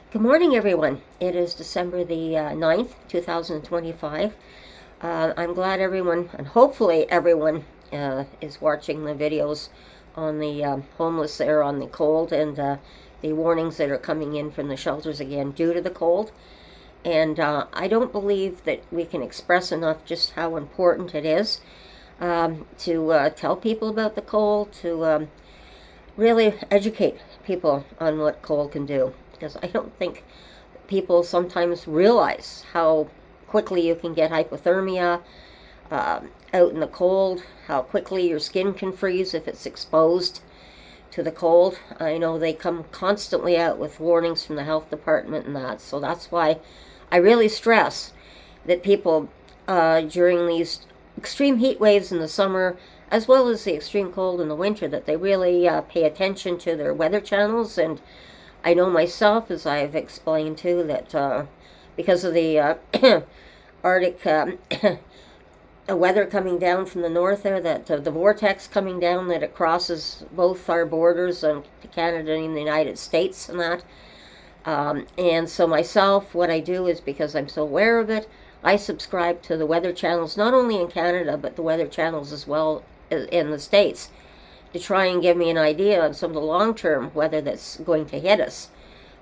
Good morning, everyone. It is December the 9th, 2025. I'm glad everyone, and hopefully everyone, is watching the videos on the homeless there on the cold and the warnings that are coming in from the shelters again due to the cold. And I don't believe that we can express enough just how important it is to tell people about the cold, to really educate people on what cold can do. Because I don't think people sometimes realize how quickly you can get hypothermia out in the cold, how quickly your skin can freeze if it's exposed to the cold. I know they come constantly out with warnings from the health department and that, so that's why I really stress that people during these extreme heat waves in the summer as well as the extreme cold in the winter, that they really pay attention to their weather channels. And I know myself, as I've explained too, that because of the Arctic weather coming down from the north there, that the vortex coming down, that it crosses both our borders to Canada and the United States and that. And so myself, what I do is, because I'm so aware of it, I subscribe to the weather channels, not only in Canada, but the weather channels as well in the States, to try and give me an idea of some of the long-term weather that's going to hit us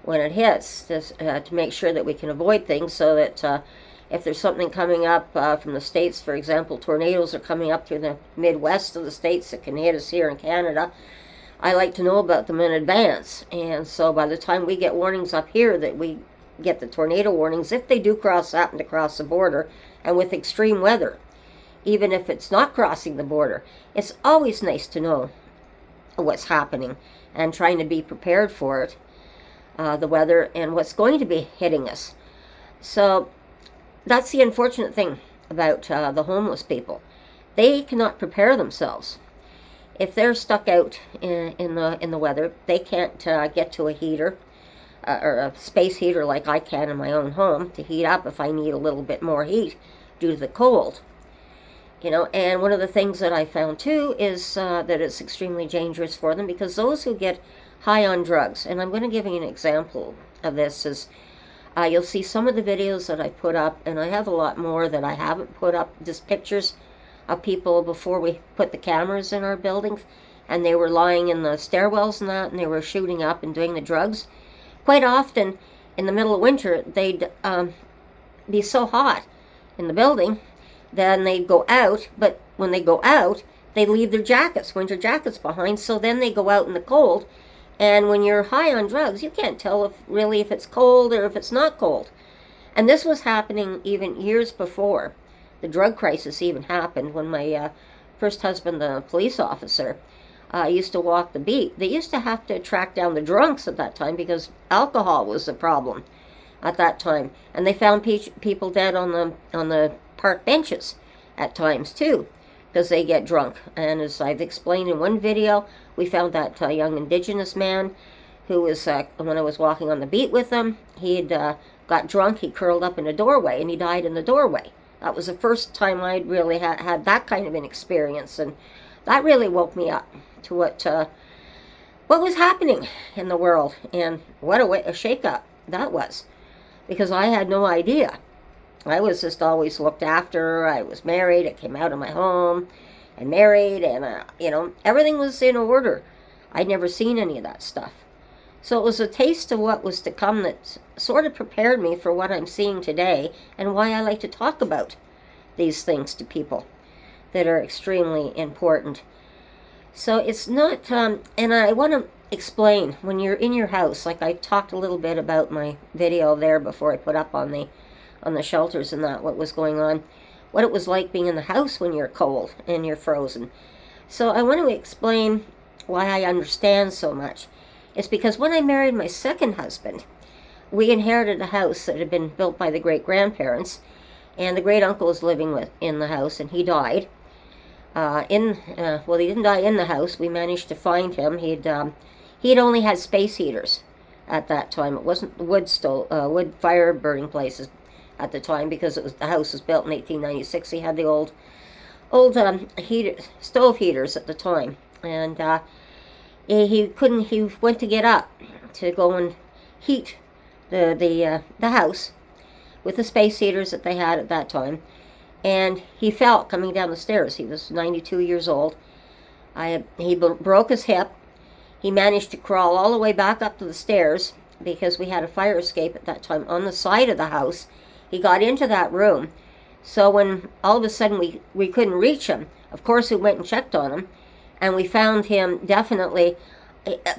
when it hits, to make sure that we can avoid things, so that if there's something coming up from the States, for example, tornadoes are coming up through the Midwest of the States that can hit us here in Canada, I like to know about them in advance. And so by the time we get warnings up here, that we get the tornado warnings, if they do happen to cross the border, and with extreme weather, even if it's not crossing the border, it's always nice to know what's happening and trying to be prepared for it, the weather and what's going to be hitting us. So that's the unfortunate thing about the homeless people. They cannot prepare themselves. If they're stuck out in the weather, they can't get to a heater or a space heater like I can in my own home to heat up if I need a little bit more heat due to the cold. And one of the things that I found too is that it's extremely dangerous for them, because those who get high on drugs, and I'm going to give you an example of this, is you'll see some of the videos that I put up, and I have a lot more that I haven't put up, just pictures of people before we put the cameras in our buildings, and they were lying in the stairwells and that, and they were shooting up and doing the drugs. Quite often, in the middle of winter, they'd be so hot in the building, then they'd go out, but when they go out, they leave their jackets, winter jackets behind, so then they go out in the cold, and when you're high on drugs, you can't tell if it's cold or if it's not cold. And this was happening even years before the drug crisis even happened, when my first husband, the police officer, used to walk the beat. They used to have to track down the drunks at that time, because alcohol was the problem at that time, and they found people dead on the park benches at times too, because they get drunk. And as I've explained in one video, we found that young Indigenous man who was, when I was walking on the beat with him, he had got drunk, he curled up in a doorway, and he died in the doorway. That was the first time I'd really had that kind of an experience, and that really woke me up to what was happening in the world, and what a shake-up that was, because I had no idea. I was just always looked after. I was married. I came out of my home and married, and everything was in order. I'd never seen any of that stuff. So it was a taste of what was to come that sort of prepared me for what I'm seeing today, and why I like to talk about these things to people that are extremely important. So it's not, and I want to explain, when you're in your house, like I talked a little bit about my video there before I put up on the shelters and that, what was going on, what it was like being in the house when you're cold and you're frozen. So I want to explain why I understand so much. It's because when I married my second husband, we inherited a house that had been built by the great-grandparents, and the great-uncle was living in the house, and he died. Well, he didn't die in the house. We managed to find him. He had only had space heaters at that time. It wasn't wood fire burning places at the time, because the house was built in 1896. He had the old stove heaters at the time, and he went to get up to go and heat the house with the space heaters that they had at that time, and he fell coming down the stairs. He was 92 years old. He broke his hip. He managed to crawl all the way back up to the stairs because we had a fire escape at that time on the side of the house. He got into that room. So when all of a sudden we couldn't reach him, of course we went and checked on him, and we found him definitely.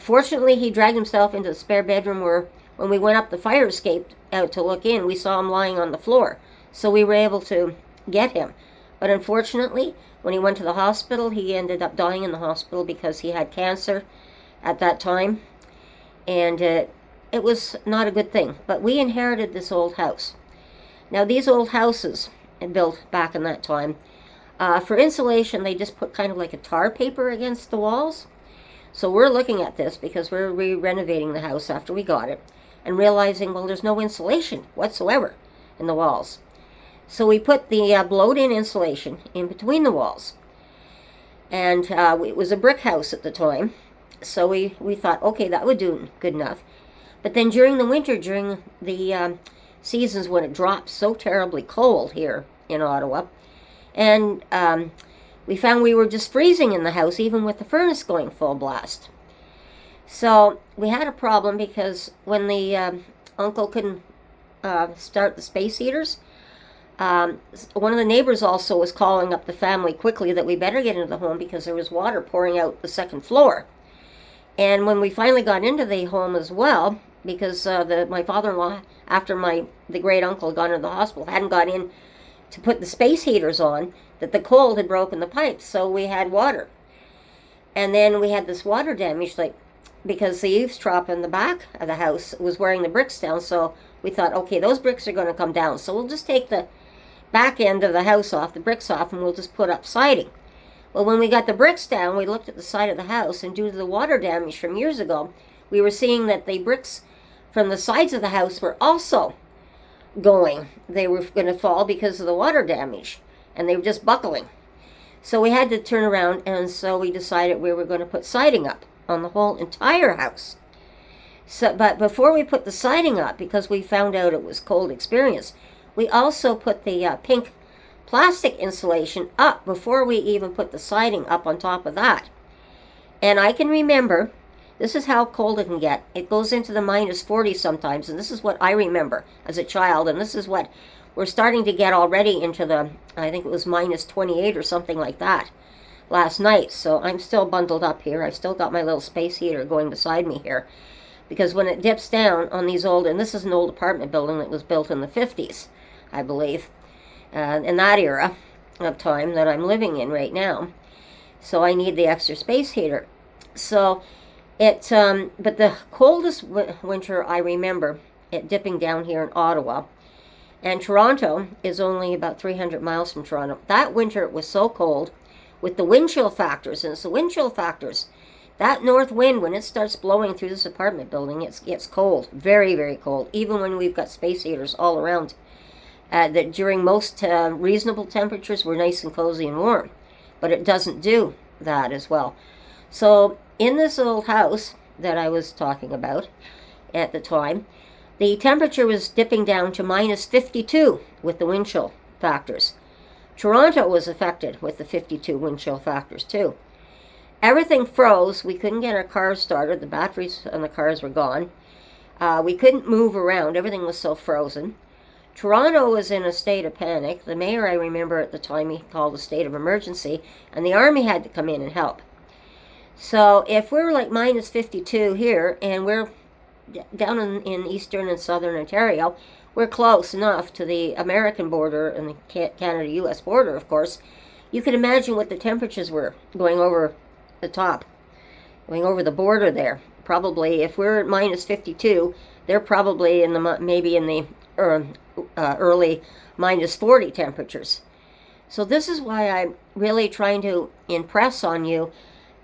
Fortunately, he dragged himself into the spare bedroom where when we went up the fire escape out to look in, we saw him lying on the floor. So we were able to get him. But unfortunately, when he went to the hospital, he ended up dying in the hospital because he had cancer at that time. And it was not a good thing. But we inherited this old house. Now, these old houses built back in that time, for insulation, they just put kind of like a tar paper against the walls. So we're looking at this because we're re-renovating the house after we got it and realizing, well, there's no insulation whatsoever in the walls. So we put the blowed-in insulation in between the walls. And it was a brick house at the time. So we thought, okay, that would do good enough. But then during the winter, during the seasons when it drops so terribly cold here in Ottawa, and we found we were just freezing in the house, even with the furnace going full blast. So we had a problem because when the uncle couldn't start the space heaters, one of the neighbors also was calling up the family quickly that we better get into the home because there was water pouring out the second floor. And when we finally got into the home as well, because my father-in-law, after the great uncle had gone to the hospital, hadn't got in to put the space heaters on, that the cold had broken the pipes, so we had water. And then we had this water damage, because the eavesdropper in the back of the house was wearing the bricks down, so we thought, okay, those bricks are going to come down, so we'll just take the back end of the house off, the bricks off, and we'll just put up siding. Well, when we got the bricks down, we looked at the side of the house, and due to the water damage from years ago, we were seeing that the bricks from the sides of the house were also going. They were going to fall because of the water damage, and they were just buckling. So we had to turn around, and so we decided we were going to put siding up on the whole entire house. But before we put the siding up, because we found out it was cold experience, we also put the pink plastic insulation up before we even put the siding up on top of that. And I can remember, this is how cold it can get. It goes into the -40 sometimes, and this is what I remember as a child, and this is what we're starting to get already into the, I think it was -28 or something like that last night. So I'm still bundled up here. I've still got my little space heater going beside me here. Because when it dips down on these old, and this is an old apartment building that was built in the 50s, I believe, in that era of time that I'm living in right now. So I need the extra space heater. So but the coldest winter I remember it dipping down here in Ottawa, and Toronto is only about 300 miles from Toronto. That winter it was so cold with the wind chill factors, and it's the wind chill factors. That north wind, when it starts blowing through this apartment building, it's cold, very, very cold, even when we've got space heaters all around. That during most reasonable temperatures, we're nice and cozy and warm, but it doesn't do that as well. So in this old house that I was talking about at the time, the temperature was dipping down to -52 with the wind chill factors. Toronto was affected with the 52 wind chill factors too. Everything froze. We couldn't get our cars started. The batteries on the cars were gone. We couldn't move around. Everything was so frozen. Toronto was in a state of panic. The mayor, I remember at the time, he called a state of emergency, and the army had to come in and help. So if we're like -52 here, and we're down in eastern and southern Ontario, we're close enough to the American border and the Canada-U.S. border, of course. You can imagine what the temperatures were going over the top, going over the border there. Probably, if we're at -52, they're probably in the maybe in the early -40 temperatures. So this is why I'm really trying to impress on you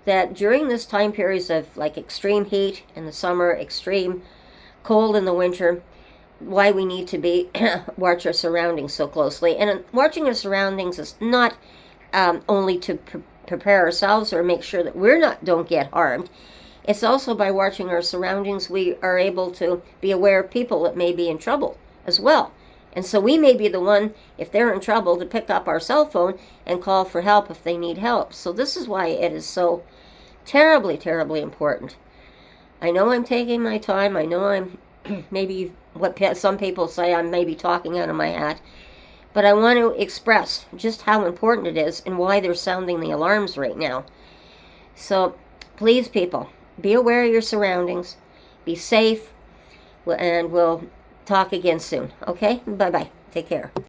that during this time periods of like extreme heat in the summer, extreme cold in the winter, why we need to be watch our surroundings so closely. And watching our surroundings is not only to prepare ourselves or make sure that don't get harmed. It's also by watching our surroundings we are able to be aware of people that may be in trouble as well. And so we may be the one, if they're in trouble, to pick up our cell phone and call for help if they need help. So this is why it is so terribly, terribly important. I know I'm taking my time. I know I'm maybe what some people say I'm maybe talking out of my hat. But I want to express just how important it is and why they're sounding the alarms right now. So please, people, be aware of your surroundings. Be safe. And we'll talk again soon. Okay? Bye-bye. Take care.